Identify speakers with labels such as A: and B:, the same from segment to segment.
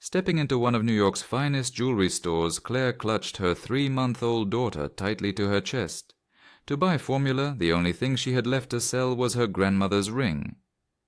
A: Stepping into one of New York's finest jewelry stores, Claire clutched her 3-month-old daughter tightly to her chest. To buy formula, the only thing she had left to sell was her grandmother's ring.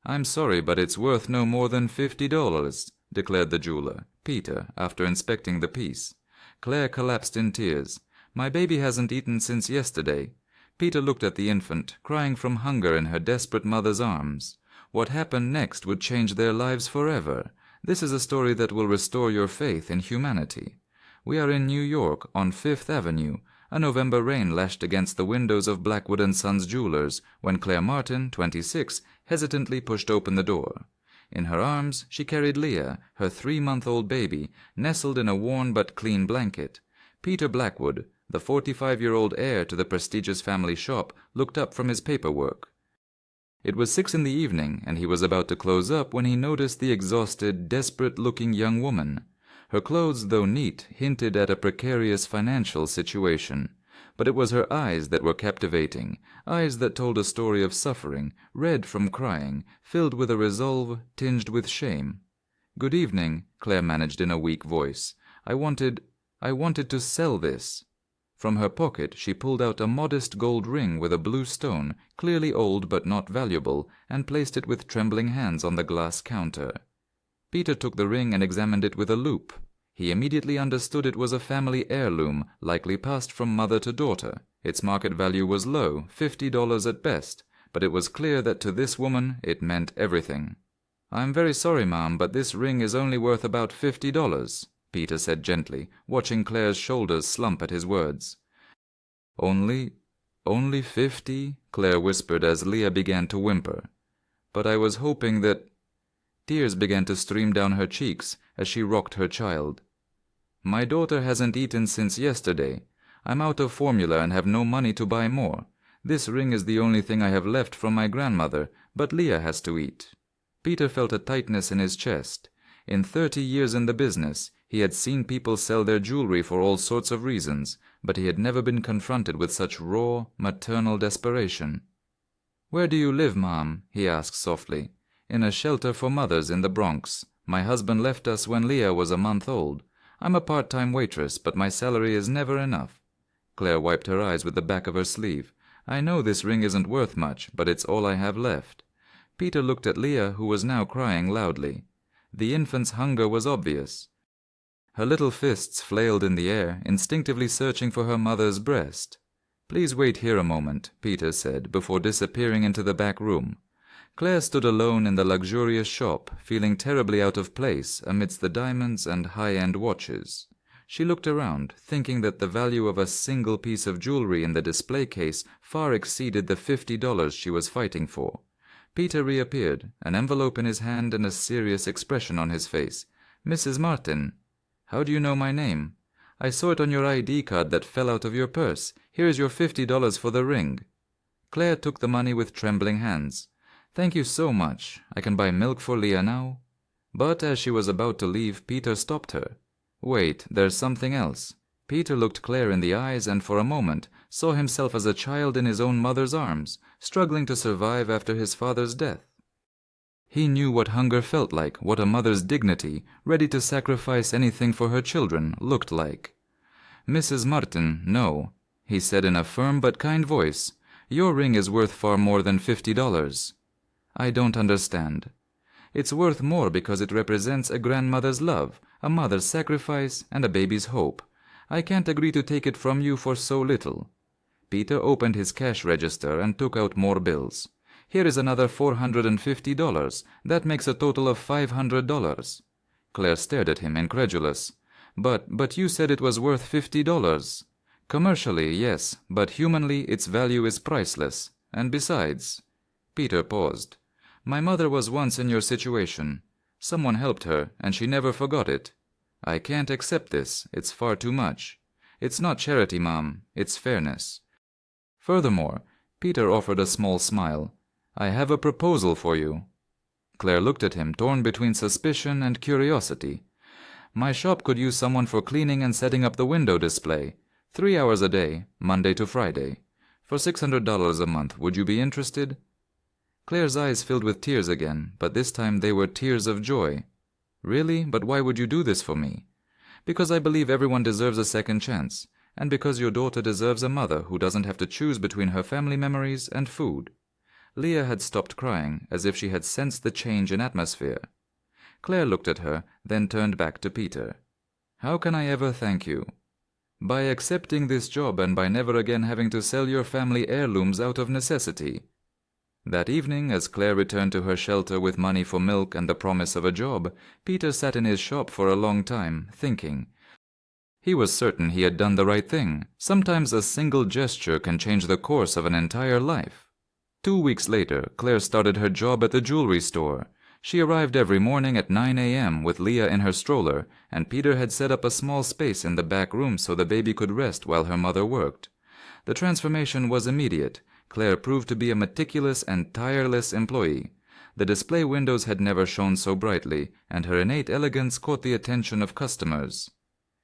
A: "I'm sorry, but it's worth no more than $50, declared the jeweler, Peter, after inspecting the piece. Claire collapsed in tears. "My baby hasn't eaten since yesterday." Peter looked at the infant, crying from hunger in her desperate mother's arms. What happened next would change their lives forever. This is a story that will restore your faith in humanity. We are in New York, on Fifth Avenue. A November rain lashed against the windows of Blackwood & Sons Jewelers when Claire Martin, 26, hesitantly pushed open the door. In her arms she carried Leah, her 3-month-old baby, nestled in a worn but clean blanket. Peter Blackwood, the 45-year-old heir to the prestigious family shop, looked up from his paperwork. It was 6 in the evening, and he was about to close up when he noticed the exhausted, desperate-looking young woman. Her clothes, though neat, hinted at a precarious financial situation. But it was her eyes that were captivating, eyes that told a story of suffering, red from crying, filled with a resolve tinged with shame. "Good evening," Claire managed in a weak voice. I wanted to sell this." From her pocket she pulled out a modest gold ring with a blue stone, clearly old but not valuable, and placed it with trembling hands on the glass counter. Peter took the ring and examined it with a loupe. He immediately understood it was a family heirloom, likely passed from mother to daughter. Its market value was low, $50 at best, but it was clear that to this woman it meant everything. "I'm very sorry, ma'am, but this ring is only worth about $50. Peter said gently, watching Claire's shoulders slump at his words. Only 50? Claire whispered as Leah began to whimper. "But I was hoping that—" Tears began to stream down her cheeks as she rocked her child. "My daughter hasn't eaten since yesterday. I'm out of formula and have no money to buy more. This ring is the only thing I have left from my grandmother, but Leah has to eat." Peter felt a tightness in his chest. In 30 years in the business, he had seen people sell their jewelry for all sorts of reasons, but he had never been confronted with such raw, maternal desperation. "Where do you live, ma'am?" he asked softly. "In a shelter for mothers in the Bronx. My husband left us when Leah was a month old. I'm a part-time waitress, but my salary is never enough." Claire wiped her eyes with the back of her sleeve. "I know this ring isn't worth much, but it's all I have left." Peter looked at Leah, who was now crying loudly. The infant's hunger was obvious. Her little fists flailed in the air, instinctively searching for her mother's breast. "Please wait here a moment," Peter said, before disappearing into the back room. Claire stood alone in the luxurious shop, feeling terribly out of place amidst the diamonds and high-end watches. She looked around, thinking that the value of a single piece of jewelry in the display case far exceeded the $50 she was fighting for. Peter reappeared, an envelope in his hand and a serious expression on his face. "Mrs. Martin." "How do you know my name?" "I saw it on your ID card that fell out of your purse. Here is your $50 for the ring." Claire took the money with trembling hands. "Thank you so much. I can buy milk for Leah now." But as she was about to leave, Peter stopped her. "Wait, there's something else." Peter looked Claire in the eyes and for a moment saw himself as a child in his own mother's arms, struggling to survive after his father's death. He knew what hunger felt like, what a mother's dignity, ready to sacrifice anything for her children, looked like. "Mrs. Martin, no," he said in a firm but kind voice. "Your ring is worth far more than $50. "I don't understand." "It's worth more because it represents a grandmother's love, a mother's sacrifice, and a baby's hope. I can't agree to take it from you for so little." Peter opened his cash register and took out more bills. "Here is another $450. That makes a total of $500. Claire stared at him, incredulous. But you said it was worth $50. "Commercially, yes, but humanly its value is priceless. And besides—" Peter paused. "My mother was once in your situation. Someone helped her, and she never forgot it. I can't accept this. It's far too much. It's not charity, Mom. It's fairness." Furthermore, Peter offered a small smile. "I have a proposal for you." Claire looked at him, torn between suspicion and curiosity. "My shop could use someone for cleaning and setting up the window display. 3 hours a day, Monday to Friday. For $600 a month, would you be interested?" Claire's eyes filled with tears again, but this time they were tears of joy. Really? But why would you do this for me? Because I believe everyone deserves a second chance, and because your daughter deserves a mother who doesn't have to choose between her family memories and food. Leah had stopped crying, as if she had sensed the change in atmosphere. Claire looked at her, then turned back to Peter. How can I ever thank you? By accepting this job and by never again having to sell your family heirlooms out of necessity. That evening, as Claire returned to her shelter with money for milk and the promise of a job, Peter sat in his shop for a long time, thinking. He was certain he had done the right thing. Sometimes a single gesture can change the course of an entire life. 2 weeks later, Claire started her job at the jewelry store. She arrived every morning at 9 a.m. with Leah in her stroller, and Peter had set up a small space in the back room so the baby could rest while her mother worked. The transformation was immediate. Claire proved to be a meticulous and tireless employee. The display windows had never shone so brightly, and her innate elegance caught the attention of customers.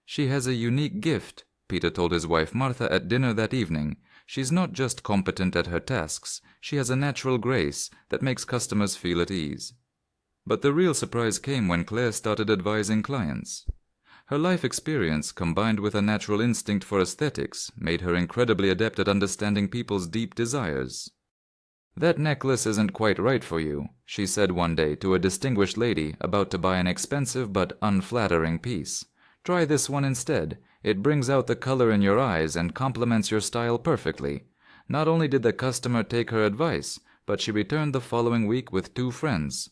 A: She has a unique gift, Peter told his wife Martha at dinner that evening. She's not just competent at her tasks, she has a natural grace that makes customers feel at ease. But the real surprise came when Claire started advising clients. Her life experience, combined with a natural instinct for aesthetics, made her incredibly adept at understanding people's deep desires. "That necklace isn't quite right for you," she said one day to a distinguished lady about to buy an expensive but unflattering piece. "Try this one instead. It brings out the color in your eyes and complements your style perfectly." Not only did the customer take her advice, but she returned the following week with 2 friends.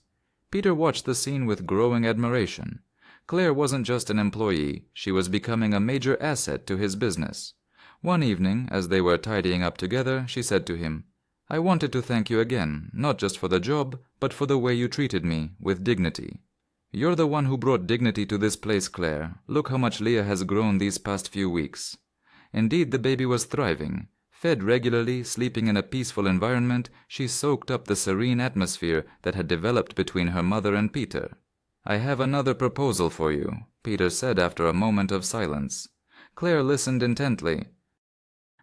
A: Peter watched the scene with growing admiration. Claire wasn't just an employee, she was becoming a major asset to his business. One evening, as they were tidying up together, she said to him, "I wanted to thank you again, not just for the job, but for the way you treated me, with dignity. You're the one who brought dignity to this place, Claire. Look how much Leah has grown these past few weeks." Indeed, the baby was thriving. Fed regularly, sleeping in a peaceful environment, she soaked up the serene atmosphere that had developed between her mother and Peter. "I have another proposal for you," Peter said after a moment of silence. Claire listened intently.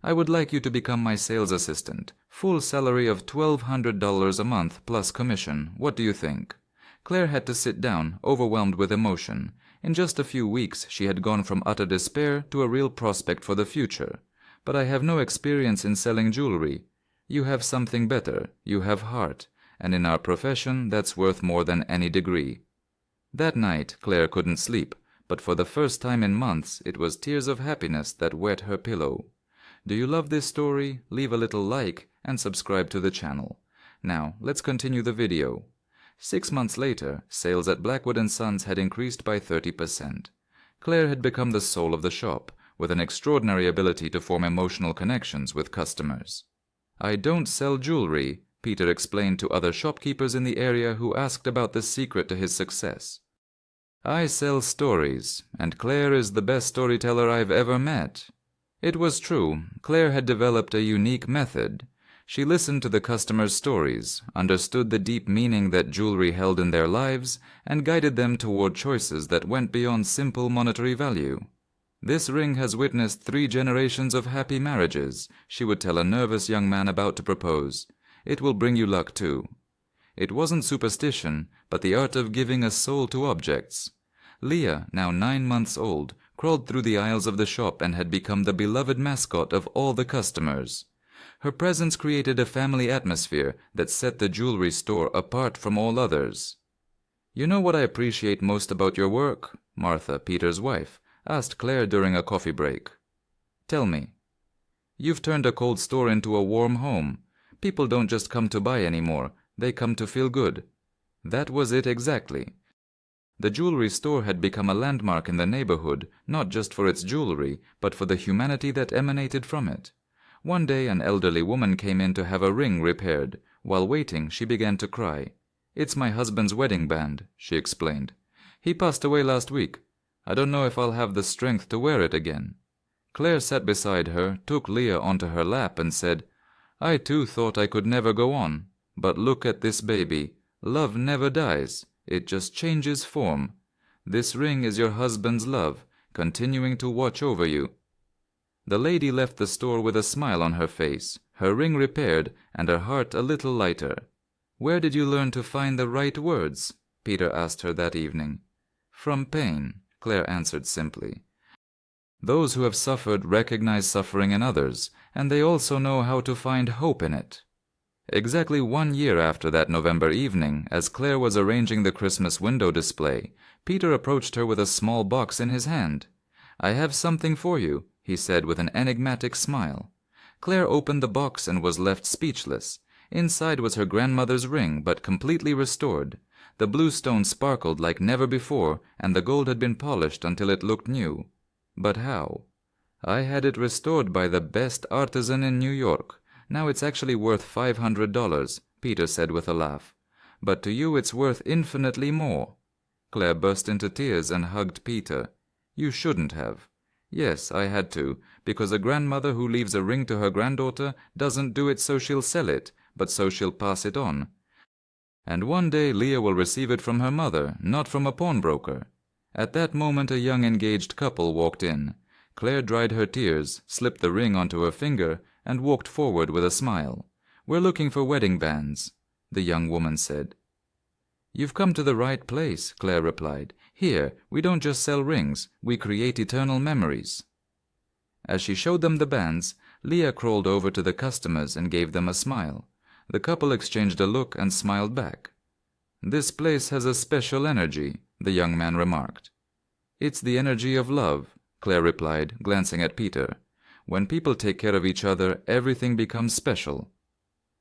A: "I would like you to become my sales assistant. Full salary of $1,200 a month plus commission. What do you think?" Claire had to sit down, overwhelmed with emotion. In just a few weeks she had gone from utter despair to a real prospect for the future. "But I have no experience in selling jewelry." "You have something better. You have heart. And in our profession that's worth more than any degree." That night Claire couldn't sleep, but for the first time in months it was tears of happiness that wet her pillow. Do you love this story? Leave a little like and subscribe to the channel. Now, let's continue the video. 6 months later, sales at Blackwood & Sons had increased by 30%. Claire had become the soul of the shop, with an extraordinary ability to form emotional connections with customers. "I don't sell jewelry," Peter explained to other shopkeepers in the area who asked about the secret to his success. "I sell stories, and Claire is the best storyteller I've ever met." It was true. Claire had developed a unique method. She listened to the customers' stories, understood the deep meaning that jewelry held in their lives, and guided them toward choices that went beyond simple monetary value. "This ring has witnessed 3 generations of happy marriages," she would tell a nervous young man about to propose. "It will bring you luck too." It wasn't superstition, but the art of giving a soul to objects. Leah, now 9 months old, crawled through the aisles of the shop and had become the beloved mascot of all the customers. Her presence created a family atmosphere that set the jewelry store apart from all others. "You know what I appreciate most about your work?" Martha, Peter's wife, asked Claire during a coffee break. "Tell me." "You've turned a cold store into a warm home. People don't just come to buy anymore, they come to feel good." That was it exactly. The jewelry store had become a landmark in the neighborhood, not just for its jewelry, but for the humanity that emanated from it. One day an elderly woman came in to have a ring repaired. While waiting, she began to cry. "It's my husband's wedding band," she explained. "He passed away last week. I don't know if I'll have the strength to wear it again." Claire sat beside her, took Leah onto her lap and said, "I too thought I could never go on. But look at this baby. Love never dies. It just changes form. This ring is your husband's love, continuing to watch over you." The lady left the store with a smile on her face, her ring repaired, and her heart a little lighter. "Where did you learn to find the right words?" Peter asked her that evening. "From pain," Claire answered simply. "Those who have suffered recognize suffering in others, and they also know how to find hope in it." Exactly 1 year after that November evening, as Claire was arranging the Christmas window display, Peter approached her with a small box in his hand. "I have something for you," he said with an enigmatic smile. Claire opened the box and was left speechless. Inside was her grandmother's ring, but completely restored. The blue stone sparkled like never before, and the gold had been polished until it looked new. But how? "I had it restored by the best artisan in New York. Now it's actually worth $500, Peter said with a laugh. "But to you it's worth infinitely more." Claire burst into tears and hugged Peter. "You shouldn't have." "Yes, I had to, because a grandmother who leaves a ring to her granddaughter doesn't do it so she'll sell it, but so she'll pass it on. And one day Leah will receive it from her mother, not from a pawnbroker." At that moment a young engaged couple walked in. Claire dried her tears, slipped the ring onto her finger, and walked forward with a smile. "We're looking for wedding bands," the young woman said. "You've come to the right place," Claire replied. "Here, we don't just sell rings, we create eternal memories." As she showed them the bands, Leah crawled over to the customers and gave them a smile. The couple exchanged a look and smiled back. "This place has a special energy," the young man remarked. "It's the energy of love," Claire replied, glancing at Peter. "When people take care of each other, everything becomes special."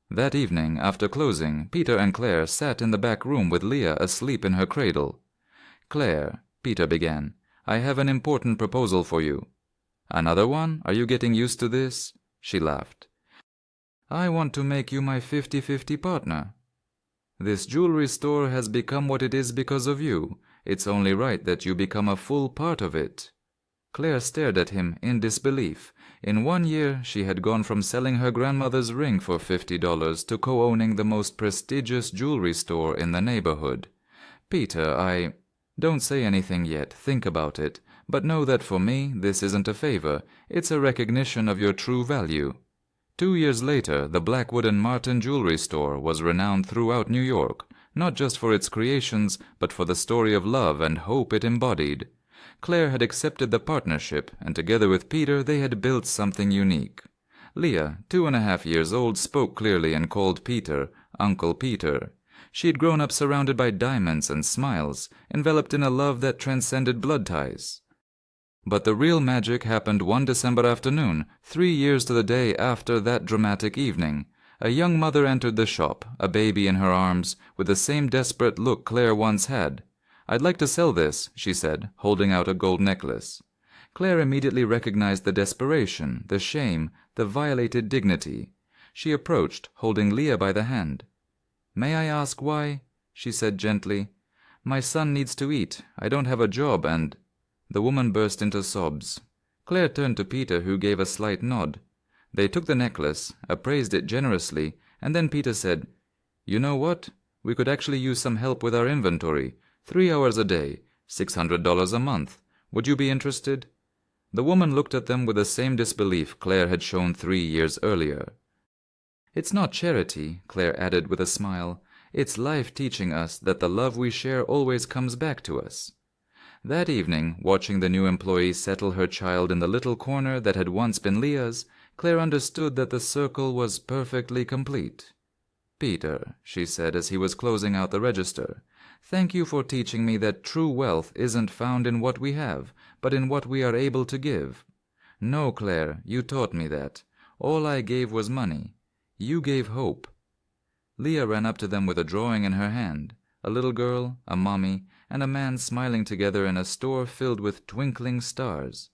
A: That evening, after closing, Peter and Claire sat in the back room with Leah asleep in her cradle. "Claire," Peter began, "I have an important proposal for you." "Another one? Are you getting used to this?" She laughed. "I want to make you my 50-50 partner. This jewelry store has become what it is because of you. It's only right that you become a full part of it." Claire stared at him in disbelief. In 1 year she had gone from selling her grandmother's ring for $50 to co-owning the most prestigious jewelry store in the neighborhood. "Peter, Don't say anything yet, think about it, but know that for me this isn't a favor, it's a recognition of your true value." 2 years later, the Blackwood and Martin jewelry store was renowned throughout New York, not just for its creations, but for the story of love and hope it embodied. Claire had accepted the partnership, and together with Peter they had built something unique. Leah, 2.5 years old, spoke clearly and called Peter Uncle Peter. She had grown up surrounded by diamonds and smiles, enveloped in a love that transcended blood ties. But the real magic happened one December afternoon, 3 years to the day after that dramatic evening. A young mother entered the shop, a baby in her arms, with the same desperate look Claire once had. "I'd like to sell this," she said, holding out a gold necklace. Claire immediately recognized the desperation, the shame, the violated dignity. She approached, holding Leah by the hand. "May I ask why?" she said gently. "My son needs to eat. I don't have a job and—" The woman burst into sobs. Claire turned to Peter, who gave a slight nod. They took the necklace, appraised it generously, and then Peter said, "You know what? We could actually use some help with our inventory. 3 hours a day, $600 a month. Would you be interested?" The woman looked at them with the same disbelief Claire had shown 3 years earlier. "It's not charity," Claire added with a smile. "It's life teaching us that the love we share always comes back to us." That evening, watching the new employee settle her child in the little corner that had once been Leah's, Claire understood that the circle was perfectly complete. "Peter," she said as he was closing out the register, "thank you for teaching me that true wealth isn't found in what we have, but in what we are able to give. No, Claire, you taught me that. All I gave was money. You gave hope." Leah ran up to them with a drawing in her hand, a little girl, a mommy, and a man smiling together in a store filled with twinkling stars.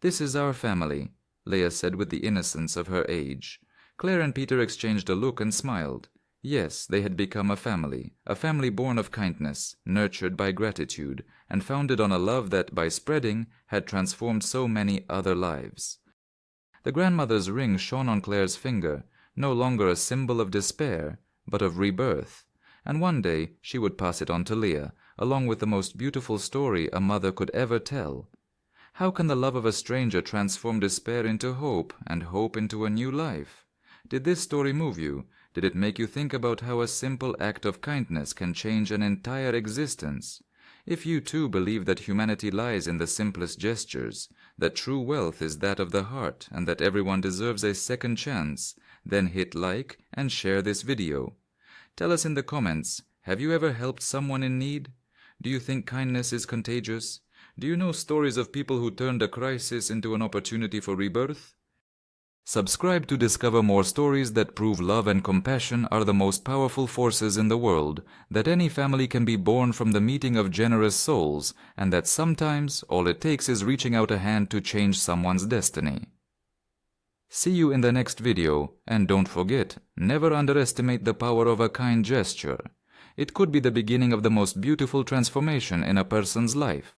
A: "This is our family," Leah said with the innocence of her age. Claire and Peter exchanged a look and smiled. Yes, they had become a family born of kindness, nurtured by gratitude, and founded on a love that, by spreading, had transformed so many other lives. The grandmother's ring shone on Claire's finger, no longer a symbol of despair, but of rebirth, and one day she would pass it on to Leah, along with the most beautiful story a mother could ever tell. How can the love of a stranger transform despair into hope, and hope into a new life? Did this story move you? Did it make you think about how a simple act of kindness can change an entire existence? If you too believe that humanity lies in the simplest gestures, that true wealth is that of the heart, and that everyone deserves a second chance, then hit like and share this video. Tell us in the comments, have you ever helped someone in need? Do you think kindness is contagious? Do you know stories of people who turned a crisis into an opportunity for rebirth? Subscribe to discover more stories that prove love and compassion are the most powerful forces in the world, that any family can be born from the meeting of generous souls, and that sometimes all it takes is reaching out a hand to change someone's destiny. See you in the next video, and don't forget, never underestimate the power of a kind gesture. It could be the beginning of the most beautiful transformation in a person's life.